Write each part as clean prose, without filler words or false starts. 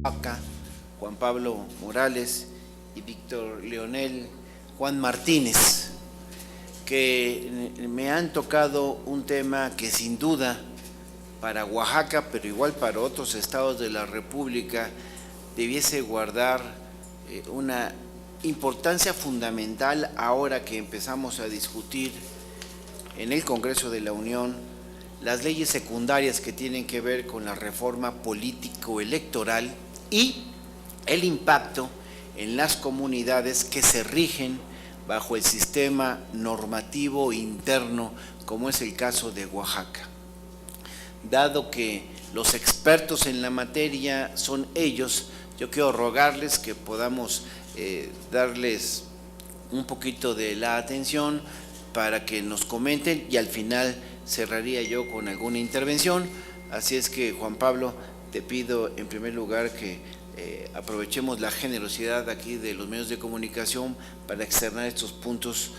Acá, Juan Pablo Morales y Víctor Leonel Juan Martínez, que me han tocado un tema que sin duda para Oaxaca, pero igual para otros estados de la República, debiese guardar una importancia fundamental ahora que empezamos a discutir en el Congreso de la Unión las leyes secundarias que tienen que ver con la reforma político-electoral y el impacto en las comunidades que se rigen bajo el sistema normativo interno, como es el caso de Oaxaca. Dado que los expertos en la materia son ellos, yo quiero rogarles que podamos darles un poquito de la atención para que nos comenten y al final cerraría yo con alguna intervención. Así es que, Juan Pablo, te pido en primer lugar que aprovechemos la generosidad aquí de los medios de comunicación para externar estos puntos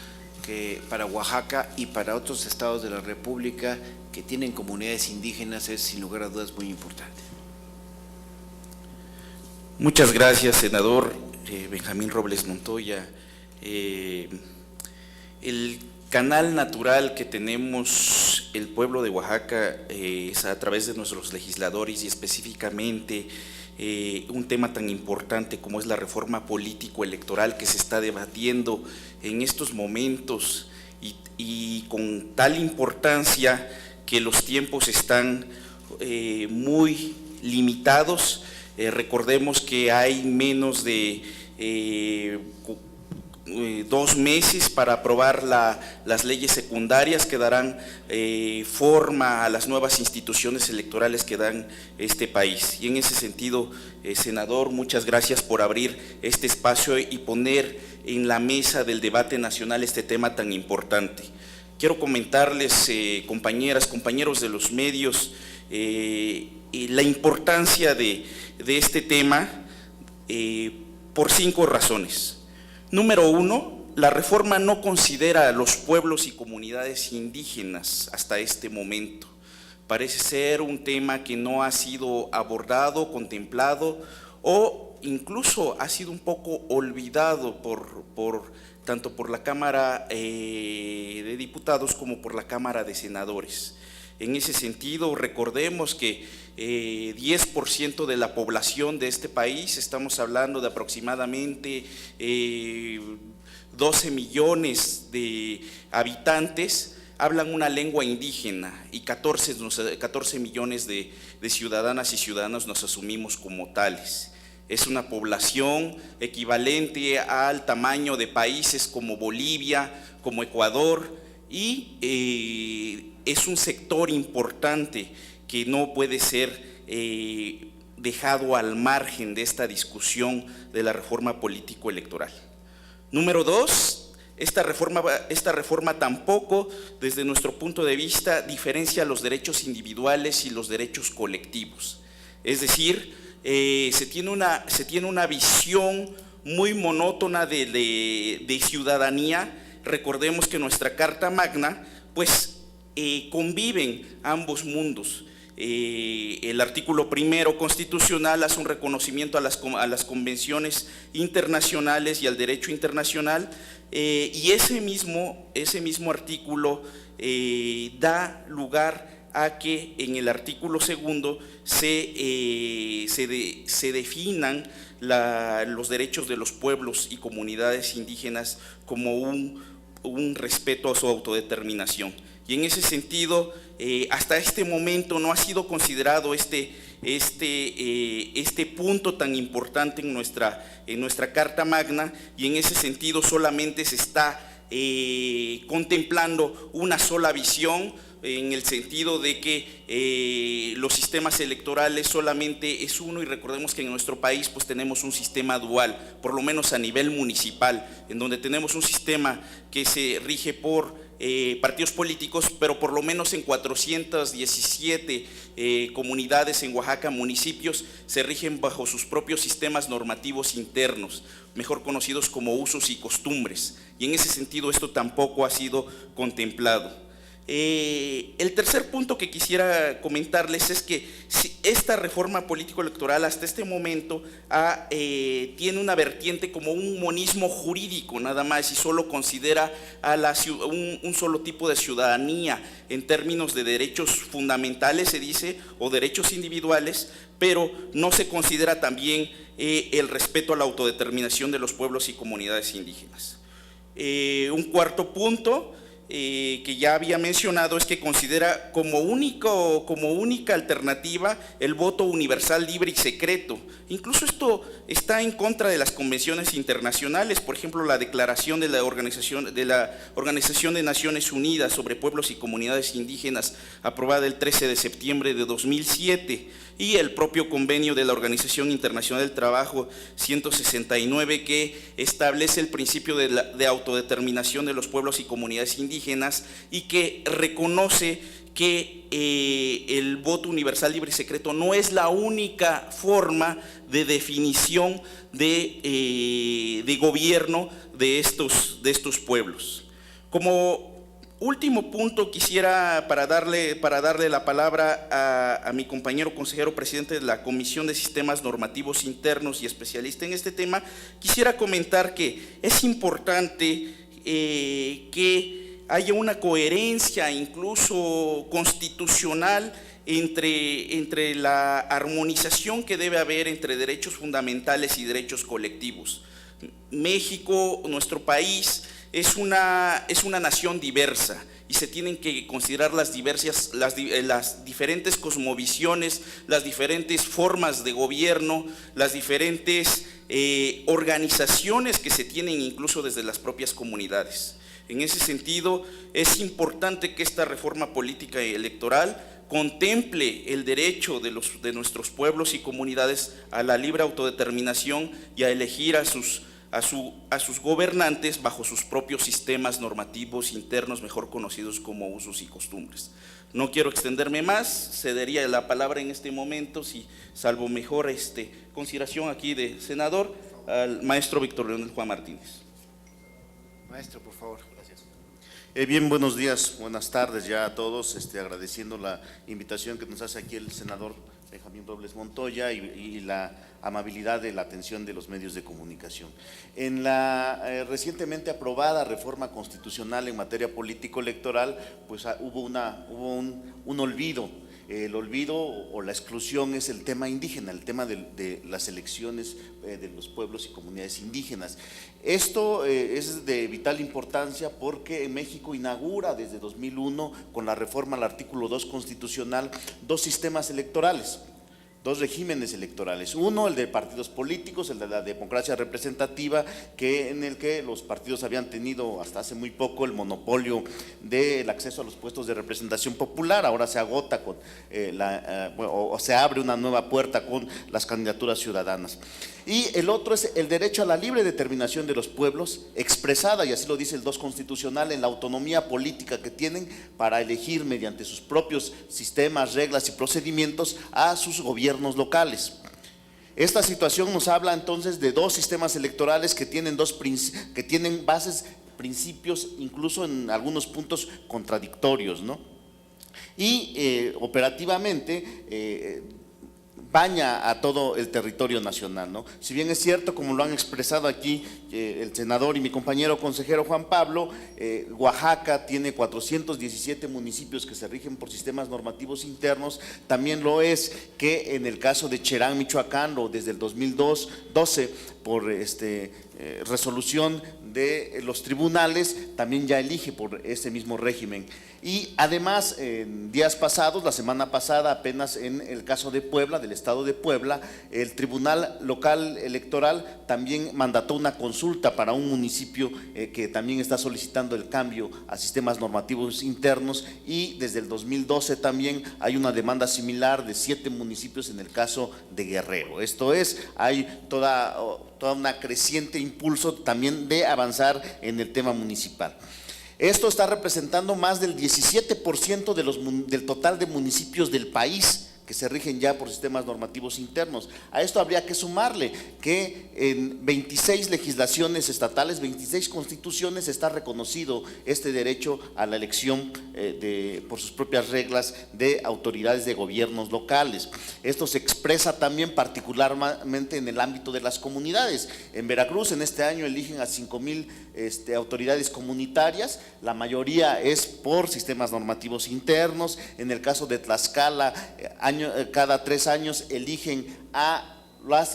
que para Oaxaca y para otros estados de la República que tienen comunidades indígenas es sin lugar a dudas muy importante. Muchas gracias, senador Benjamín Robles Montoya. El canal natural que tenemos el pueblo de Oaxaca es a través de nuestros legisladores y específicamente un tema tan importante como es la reforma político-electoral que se está debatiendo en estos momentos y con tal importancia que los tiempos están muy limitados. Recordemos que hay menos de 2 meses para aprobar las leyes secundarias que darán forma a las nuevas instituciones electorales que dan este país. Y en ese sentido, senador, muchas gracias por abrir este espacio y poner en la mesa del debate nacional este tema tan importante. Quiero comentarles, compañeras, compañeros de los medios, la importancia de este tema por 5 razones. Número 1, la reforma no considera a los pueblos y comunidades indígenas hasta este momento. Parece ser un tema que no ha sido abordado, contemplado o incluso ha sido un poco olvidado tanto por la Cámara de Diputados como por la Cámara de Senadores. En ese sentido, recordemos que 10% de la población de este país, estamos hablando de aproximadamente 12 millones de habitantes, hablan una lengua indígena y 14 millones de ciudadanas y ciudadanos nos asumimos como tales. Es una población equivalente al tamaño de países como Bolivia, como Ecuador, y es un sector importante que no puede ser dejado al margen de esta discusión de la reforma político-electoral. Número 2, esta reforma tampoco, desde nuestro punto de vista, diferencia los derechos individuales y los derechos colectivos. Es decir, se tiene una visión muy monótona de ciudadanía. Recordemos que nuestra Carta Magna, pues, conviven ambos mundos. El artículo 1 constitucional hace un reconocimiento a las convenciones internacionales y al derecho internacional, y ese mismo artículo da lugar a que en el artículo 2 se definan los derechos de los pueblos y comunidades indígenas como un respeto a su autodeterminación. Y en ese sentido, hasta este momento no ha sido considerado este punto tan importante en nuestra Carta Magna, y en ese sentido solamente se está contemplando una sola visión, en el sentido de que los sistemas electorales solamente es uno, y recordemos que en nuestro país pues tenemos un sistema dual, por lo menos a nivel municipal, en donde tenemos un sistema que se rige por partidos políticos, pero por lo menos en 417 comunidades en Oaxaca, municipios, se rigen bajo sus propios sistemas normativos internos, mejor conocidos como usos y costumbres, y en ese sentido esto tampoco ha sido contemplado. El tercer punto que quisiera comentarles es que esta reforma político-electoral hasta este momento tiene una vertiente como un monismo jurídico nada más, y solo considera a un solo tipo de ciudadanía en términos de derechos fundamentales, se dice, o derechos individuales, pero no se considera también el respeto a la autodeterminación de los pueblos y comunidades indígenas. Un cuarto punto que ya había mencionado es que considera como única alternativa el voto universal, libre y secreto. Incluso esto está en contra de las convenciones internacionales, por ejemplo, la declaración de la Organización de Naciones Unidas sobre Pueblos y Comunidades Indígenas, aprobada el 13 de septiembre de 2007, y el propio convenio de la Organización Internacional del Trabajo 169, que establece el principio de autodeterminación de los pueblos y comunidades indígenas y que reconoce que el voto universal, libre y secreto no es la única forma de definición de gobierno de estos pueblos. Como último punto, quisiera, para darle la palabra a mi compañero consejero presidente de la Comisión de Sistemas Normativos Internos y especialista en este tema, quisiera comentar que es importante que haya una coherencia incluso constitucional entre la armonización que debe haber entre derechos fundamentales y derechos colectivos. México, nuestro país, es una nación diversa y se tienen que considerar las diferentes cosmovisiones, las diferentes formas de gobierno, las diferentes organizaciones que se tienen incluso desde las propias comunidades. En ese sentido, es importante que esta reforma política y electoral contemple el derecho de nuestros pueblos y comunidades a la libre autodeterminación y a elegir a sus gobernantes bajo sus propios sistemas normativos internos, mejor conocidos como usos y costumbres. No quiero extenderme más, cedería la palabra en este momento, si salvo mejor consideración aquí de senador, al maestro Víctor Leonel Juan Martínez. Maestro, por favor. Gracias. Bien, buenos días, buenas tardes ya a todos, agradeciendo la invitación que nos hace aquí el senador Benjamín Robles Montoya y la amabilidad de la atención de los medios de comunicación. En la recientemente aprobada reforma constitucional en materia político-electoral, pues hubo un olvido. El olvido o la exclusión es el tema indígena, el tema de las elecciones de los pueblos y comunidades indígenas. Esto es de vital importancia porque en México inaugura desde 2001, con la reforma al artículo 2 constitucional, dos sistemas electorales. Dos regímenes electorales, uno el de partidos políticos, el de la democracia representativa, en el que los partidos habían tenido hasta hace muy poco el monopolio del acceso a los puestos de representación popular. Ahora se agota o se abre una nueva puerta con las candidaturas ciudadanas. Y el otro es el derecho a la libre determinación de los pueblos, expresada, y así lo dice el 2 constitucional, en la autonomía política que tienen para elegir mediante sus propios sistemas, reglas y procedimientos a sus gobiernos locales. Esta situación nos habla entonces de dos sistemas electorales que tienen bases, principios, incluso en algunos puntos contradictorios, ¿no? Y operativamente baña a todo el territorio nacional, ¿no? Si bien es cierto, como lo han expresado aquí el senador y mi compañero consejero Juan Pablo, Oaxaca tiene 417 municipios que se rigen por sistemas normativos internos. También lo es que en el caso de Cherán, Michoacán, desde el 2012, por resolución de los tribunales, también ya elige por ese mismo régimen. Y además, en días pasados, la semana pasada, apenas en el caso de Puebla, del estado de Puebla, el Tribunal Local Electoral también mandató una consulta para un municipio que también está solicitando el cambio a sistemas normativos internos, y desde el 2012 también hay una demanda similar de 7 municipios en el caso de Guerrero. Esto es, hay toda una creciente impulso también de avanzar en el tema municipal. Esto está representando más del 17% del total de municipios del país que se rigen ya por sistemas normativos internos. A esto habría que sumarle que en 26 legislaciones estatales, 26 constituciones está reconocido este derecho a la elección por sus propias reglas de autoridades de gobiernos locales. Esto se expresa también particularmente en el ámbito de las comunidades. En Veracruz en este año eligen a 5,000 autoridades comunitarias, la mayoría es por sistemas normativos internos. En el caso de Tlaxcala, cada 3 años eligen a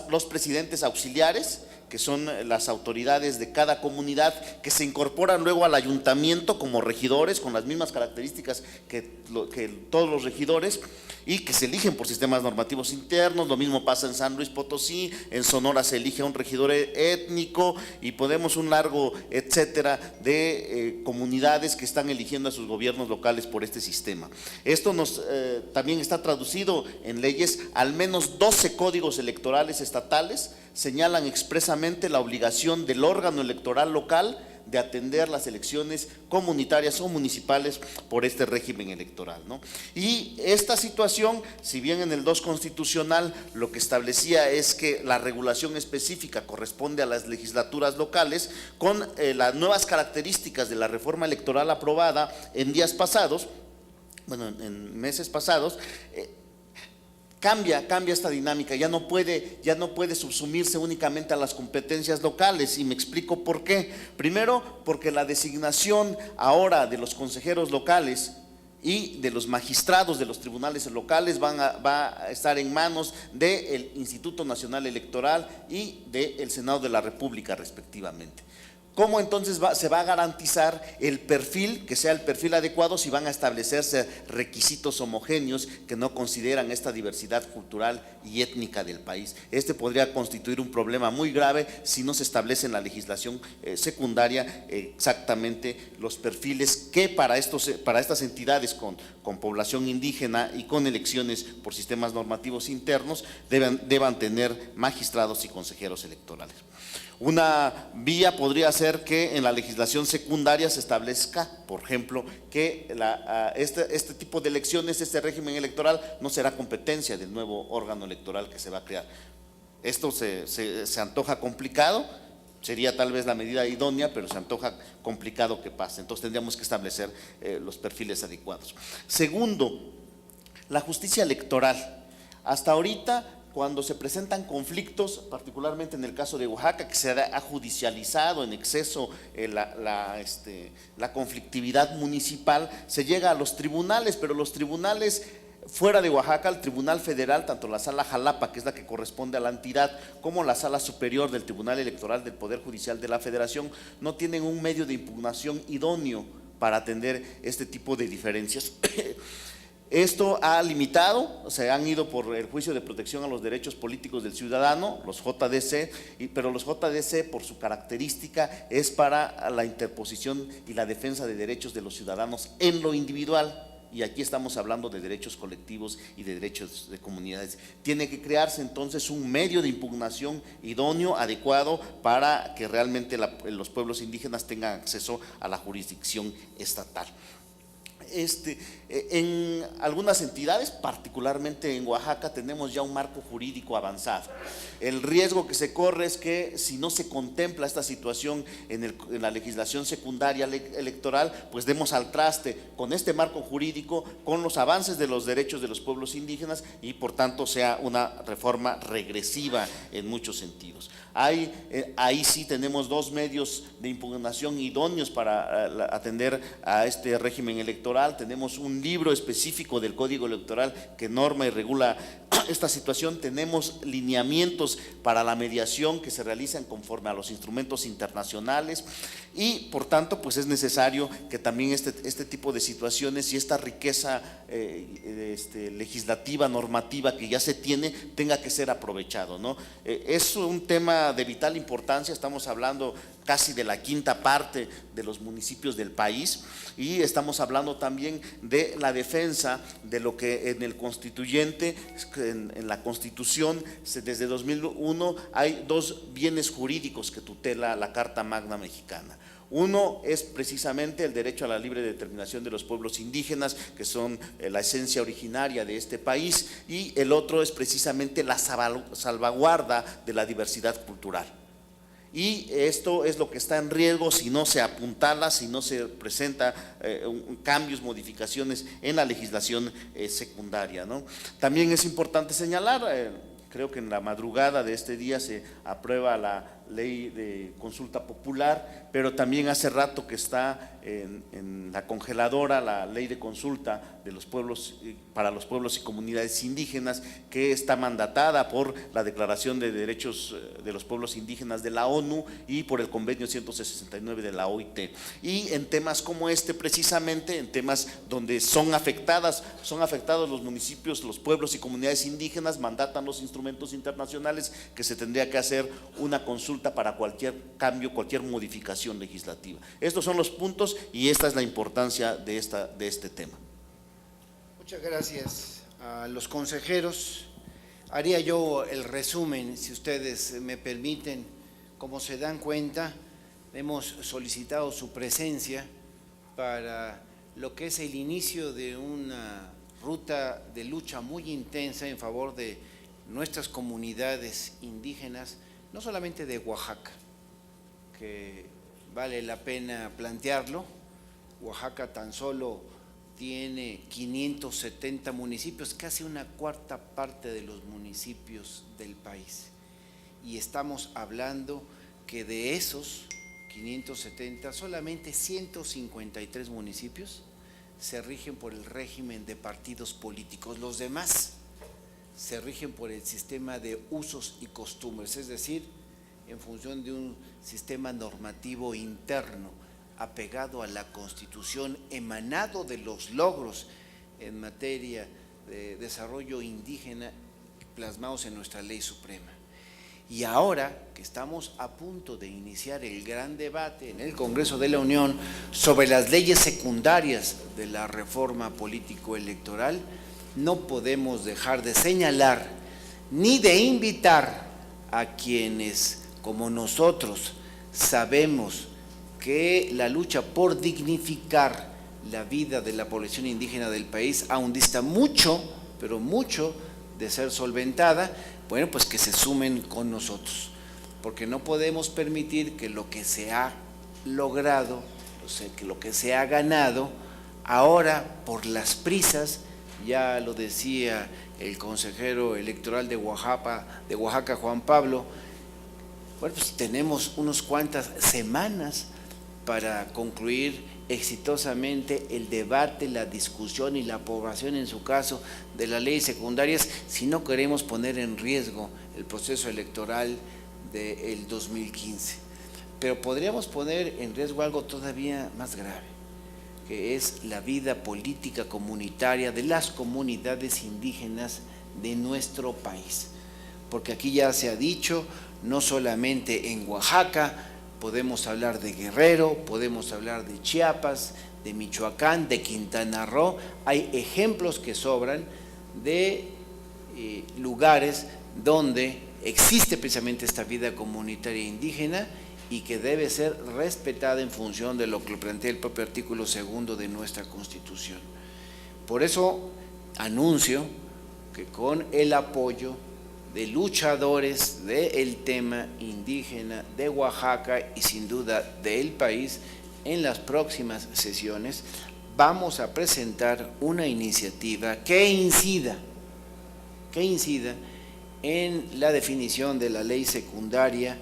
los presidentes auxiliares, que son las autoridades de cada comunidad, que se incorporan luego al ayuntamiento como regidores, con las mismas características que todos los regidores, y que se eligen por sistemas normativos internos. Lo mismo pasa en San Luis Potosí, en Sonora se elige a un regidor étnico, y podemos un largo etcétera de comunidades que están eligiendo a sus gobiernos locales por este sistema. Esto también está traducido en leyes. Al menos 12 códigos electorales estatales señalan expresamente la obligación del órgano electoral local de atender las elecciones comunitarias o municipales por este régimen electoral, ¿no? Y esta situación, si bien en el 2 constitucional lo que establecía es que la regulación específica corresponde a las legislaturas locales, con las nuevas características de la reforma electoral aprobada en días pasados, bueno, en meses pasados, Cambia esta dinámica, ya no puede subsumirse únicamente a las competencias locales, y me explico por qué. Primero, porque la designación ahora de los consejeros locales y de los magistrados de los tribunales locales va a estar en manos del Instituto Nacional Electoral y del Senado de la República respectivamente. ¿Cómo entonces se va a garantizar el perfil, que sea el perfil adecuado, si van a establecerse requisitos homogéneos que no consideran esta diversidad cultural y étnica del país? Este podría constituir un problema muy grave si no se establece en la legislación secundaria exactamente los perfiles que para estas entidades con población indígena y con elecciones por sistemas normativos internos deban tener magistrados y consejeros electorales. Una vía podría ser que en la legislación secundaria se establezca, por ejemplo, que este tipo de elecciones, este régimen electoral, no será competencia del nuevo órgano electoral que se va a crear. Esto se antoja complicado, sería tal vez la medida idónea, pero se antoja complicado que pase. Entonces tendríamos que establecer los perfiles adecuados. Segundo, la justicia electoral. Hasta ahorita, cuando se presentan conflictos, particularmente en el caso de Oaxaca, que se ha judicializado en exceso la conflictividad municipal, se llega a los tribunales, pero los tribunales fuera de Oaxaca, el Tribunal Federal, tanto la Sala Jalapa, que es la que corresponde a la entidad, como la Sala Superior del Tribunal Electoral del Poder Judicial de la Federación, no tienen un medio de impugnación idóneo para atender este tipo de diferencias. Esto ha limitado, se han ido por el juicio de protección a los derechos políticos del ciudadano, los JDC, pero los JDC por su característica es para la interposición y la defensa de derechos de los ciudadanos en lo individual, y aquí estamos hablando de derechos colectivos y de derechos de comunidades. Tiene que crearse entonces un medio de impugnación idóneo, adecuado, para que realmente los pueblos indígenas tengan acceso a la jurisdicción estatal. En algunas entidades, particularmente en Oaxaca, tenemos ya un marco jurídico avanzado. El riesgo que se corre es que si no se contempla esta situación en la legislación secundaria electoral, pues demos al traste con este marco jurídico, con los avances de los derechos de los pueblos indígenas, y por tanto sea una reforma regresiva en muchos sentidos. Ahí sí tenemos 2 medios de impugnación idóneos para atender a este régimen electoral. Tenemos un libro específico del Código Electoral que norma y regula esta situación. Tenemos lineamientos para la mediación que se realizan conforme a los instrumentos internacionales, y por tanto pues es necesario que también este tipo de situaciones y esta riqueza legislativa, normativa que ya se tiene, tenga que ser aprovechado, ¿no? Es un tema de vital importancia. Estamos hablando casi de la 5ª parte de los municipios del país, y estamos hablando también de la defensa de lo que en el constituyente, en la Constitución, desde 2001 hay 2 bienes jurídicos que tutela la Carta Magna Mexicana. Uno es precisamente el derecho a la libre determinación de los pueblos indígenas, que son la esencia originaria de este país, y el otro es precisamente la salvaguarda de la diversidad cultural. Y esto es lo que está en riesgo si no se apuntala, si no se presenta cambios, modificaciones en la legislación secundaria, ¿no? También es importante señalar, creo que en la madrugada de este día se aprueba la ley de consulta popular, pero también hace rato que está en la congeladora la ley de consulta de los pueblos, para los pueblos y comunidades indígenas, que está mandatada por la Declaración de Derechos de los Pueblos Indígenas de la ONU y por el Convenio 169 de la OIT. Y en temas como este, precisamente, en temas donde son afectados los municipios, los pueblos y comunidades indígenas, mandatan los instrumentos internacionales que se tendría que hacer una consulta para cualquier cambio, cualquier modificación legislativa. Estos son los puntos y esta es la importancia de este tema. Muchas gracias a los consejeros. Haría yo el resumen, si ustedes me permiten. Como se dan cuenta, hemos solicitado su presencia para lo que es el inicio de una ruta de lucha muy intensa en favor de nuestras comunidades indígenas, no solamente de Oaxaca, que vale la pena plantearlo. Oaxaca tan solo tiene 570 municipios, casi una cuarta parte de los municipios del país. Y estamos hablando que de esos 570, solamente 153 municipios se rigen por el régimen de partidos políticos. Los demás se rigen por el sistema de usos y costumbres, es decir, en función de un sistema normativo interno apegado a la Constitución, emanado de los logros en materia de desarrollo indígena plasmados en nuestra ley suprema. Y ahora que estamos a punto de iniciar el gran debate en el Congreso de la Unión sobre las leyes secundarias de la reforma político-electoral, no podemos dejar de señalar ni de invitar a quienes, como nosotros, sabemos que la lucha por dignificar la vida de la población indígena del país aún dista mucho, pero mucho de ser solventada. Bueno, pues que se sumen con nosotros, porque no podemos permitir que lo que se ha logrado, que lo que se ha ganado, ahora por las prisas, ya lo decía el consejero electoral de Oaxaca, Juan Pablo, bueno, pues tenemos unas cuantas semanas para concluir exitosamente el debate, la discusión y la aprobación, en su caso, de las leyes secundarias, si no queremos poner en riesgo el proceso electoral del 2015. Pero podríamos poner en riesgo algo todavía más grave, que es la vida política comunitaria de las comunidades indígenas de nuestro país. Porque aquí ya se ha dicho, no solamente en Oaxaca, podemos hablar de Guerrero, podemos hablar de Chiapas, de Michoacán, de Quintana Roo. Hay ejemplos que sobran de lugares donde existe precisamente esta vida comunitaria indígena y que debe ser respetada en función de lo que plantea el propio artículo 2 de nuestra Constitución. Por eso anuncio que con el apoyo de luchadores del tema indígena de Oaxaca y sin duda del país, en las próximas sesiones vamos a presentar una iniciativa que incida en la definición de la ley secundaria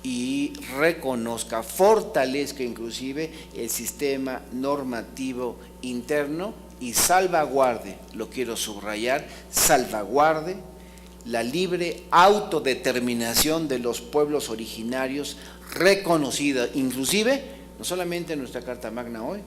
y reconozca, fortalezca inclusive el sistema normativo interno y salvaguarde, lo quiero subrayar, salvaguarde la libre autodeterminación de los pueblos originarios reconocida, inclusive, no solamente en nuestra Carta Magna hoy,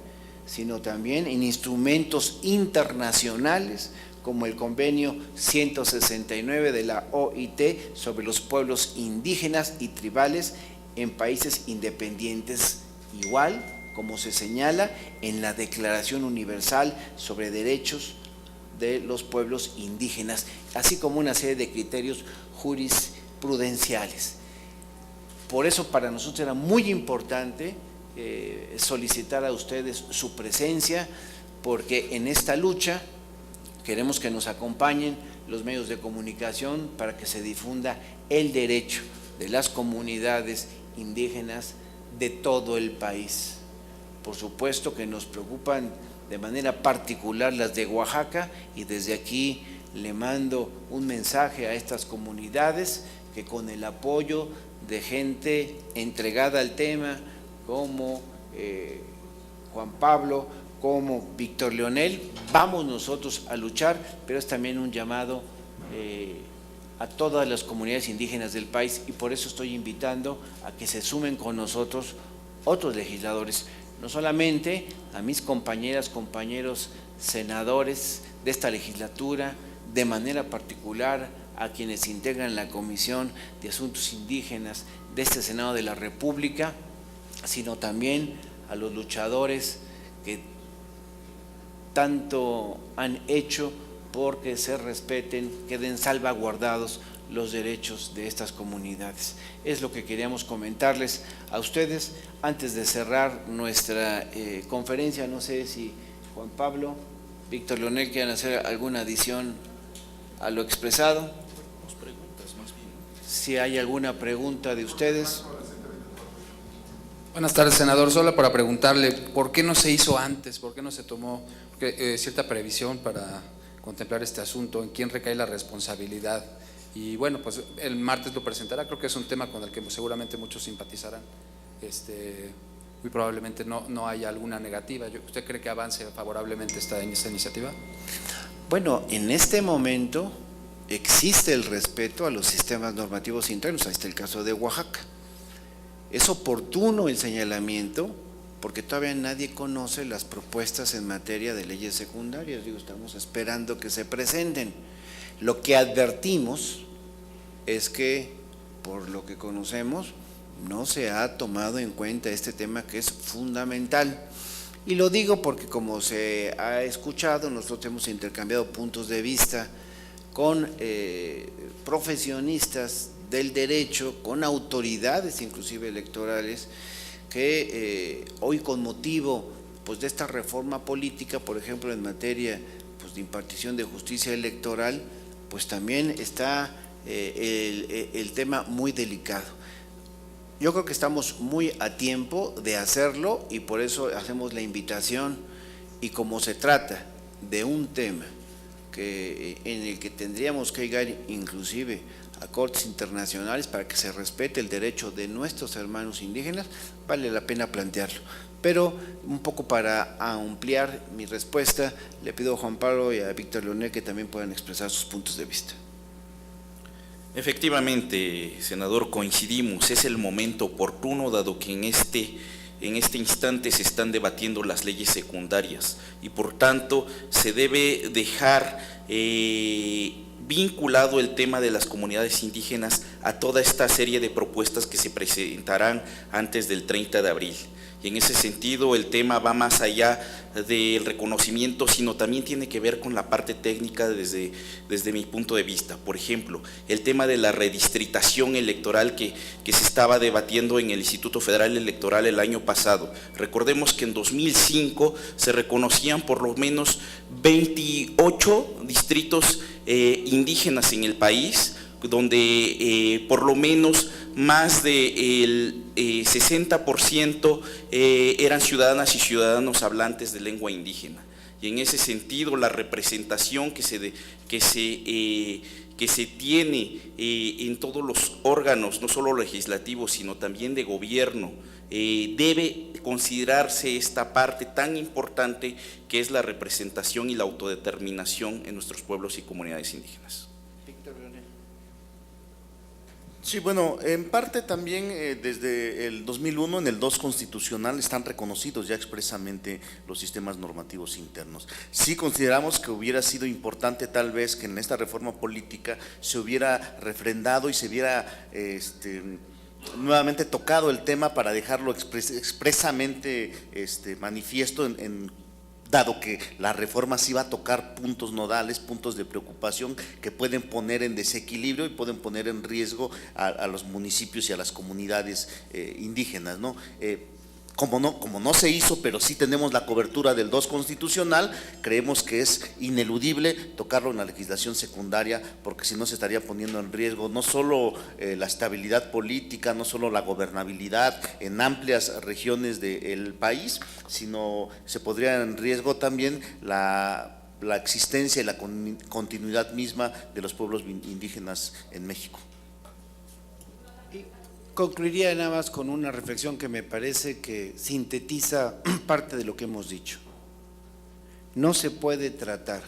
sino también en instrumentos internacionales como el Convenio 169 de la OIT sobre los pueblos indígenas y tribales en países independientes, igual como se señala en la Declaración Universal sobre Derechos de los Pueblos Indígenas, así como una serie de criterios jurisprudenciales. Por eso para nosotros era muy importante solicitar a ustedes su presencia, porque en esta lucha queremos que nos acompañen los medios de comunicación para que se difunda el derecho de las comunidades indígenas de todo el país. Por supuesto que nos preocupan de manera particular las de Oaxaca, y desde aquí le mando un mensaje a estas comunidades que con el apoyo de gente entregada al tema como Juan Pablo, como Víctor Leonel, vamos nosotros a luchar, pero es también un llamado a todas las comunidades indígenas del país, y por eso estoy invitando a que se sumen con nosotros otros legisladores, no solamente a mis compañeras, compañeros senadores de esta legislatura, de manera particular a quienes integran la Comisión de Asuntos Indígenas de este Senado de la República, sino también a los luchadores que tanto han hecho porque se respeten, queden salvaguardados los derechos de estas comunidades. Es lo que queríamos comentarles a ustedes antes de cerrar nuestra conferencia. No sé si Juan Pablo, Víctor Leonel quieran hacer alguna adición a lo expresado. Si hay alguna pregunta de ustedes. Buenas tardes, senador. Solo para preguntarle, ¿por qué no se hizo antes? ¿Por qué no se tomó cierta previsión para contemplar este asunto? ¿En quién recae la responsabilidad? Y bueno, pues el martes lo presentará. Creo que es un tema con el que seguramente muchos simpatizarán. Muy probablemente no haya alguna negativa. ¿Usted cree que avance favorablemente esta iniciativa? Bueno, en este momento existe el respeto a los sistemas normativos internos. Ahí está el caso de Oaxaca. Es oportuno el señalamiento porque todavía nadie conoce las propuestas en materia de leyes secundarias. Estamos esperando que se presenten. Lo que advertimos es que, por lo que conocemos, no se ha tomado en cuenta este tema que es fundamental. Y lo digo porque, como se ha escuchado, nosotros hemos intercambiado puntos de vista con profesionistas del derecho, con autoridades inclusive electorales, que hoy, con motivo pues de esta reforma política, por ejemplo en materia pues de impartición de justicia electoral, pues también está el tema muy delicado. Yo creo que estamos muy a tiempo de hacerlo, y por eso hacemos la invitación, y como se trata de un tema en el que tendríamos que llegar inclusive a cortes internacionales para que se respete el derecho de nuestros hermanos indígenas, vale la pena plantearlo. Pero un poco para ampliar mi respuesta, le pido a Juan Pablo y a Víctor Leonel que también puedan expresar sus puntos de vista. Efectivamente, senador, coincidimos, es el momento oportuno, dado que en este instante se están debatiendo las leyes secundarias y por tanto se debe dejar vinculado el tema de las comunidades indígenas a toda esta serie de propuestas que se presentarán antes del 30 de abril. Y en ese sentido el tema va más allá del reconocimiento, sino también tiene que ver con la parte técnica desde mi punto de vista. Por ejemplo, el tema de la redistritación electoral que se estaba debatiendo en el Instituto Federal Electoral el año pasado. Recordemos que en 2005 se reconocían por lo menos 28 distritos indígenas en el país, donde por lo menos más del 60% eran ciudadanas y ciudadanos hablantes de lengua indígena. Y en ese sentido la representación que se tiene en todos los órganos, no solo legislativos, sino también de gobierno, debe considerarse esta parte tan importante que es la representación y la autodeterminación en nuestros pueblos y comunidades indígenas. Sí, bueno, en parte también desde el 2001 en el 2 constitucional están reconocidos ya expresamente los sistemas normativos internos. Sí consideramos que hubiera sido importante tal vez que en esta reforma política se hubiera refrendado y se hubiera nuevamente tocado el tema para dejarlo expresamente manifiesto dado que la reforma sí va a tocar puntos nodales, puntos de preocupación que pueden poner en desequilibrio y pueden poner en riesgo a los municipios y a las comunidades indígenas, ¿no? como no se hizo, pero sí tenemos la cobertura del 2 constitucional, creemos que es ineludible tocarlo en la legislación secundaria, porque si no se estaría poniendo en riesgo no solo la estabilidad política, no solo la gobernabilidad en amplias regiones del país, sino se podría en riesgo también la existencia y la continuidad misma de los pueblos indígenas en México. Concluiría nada más con una reflexión que me parece que sintetiza parte de lo que hemos dicho. No se puede tratar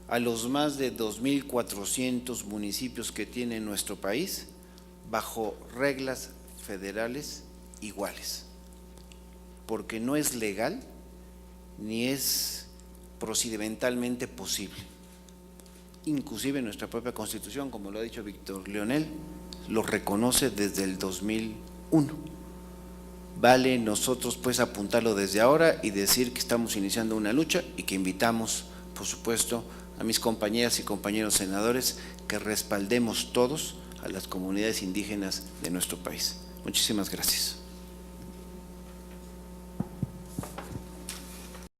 a los más de 2.400 municipios que tiene nuestro país bajo reglas federales iguales, porque no es legal ni es procedimentalmente posible. Inclusive nuestra propia Constitución, como lo ha dicho Víctor Leonel, lo reconoce desde el 2001. Vale nosotros pues apuntarlo desde ahora y decir que estamos iniciando una lucha y que invitamos, por supuesto, a mis compañeras y compañeros senadores que respaldemos todos a las comunidades indígenas de nuestro país. Muchísimas gracias.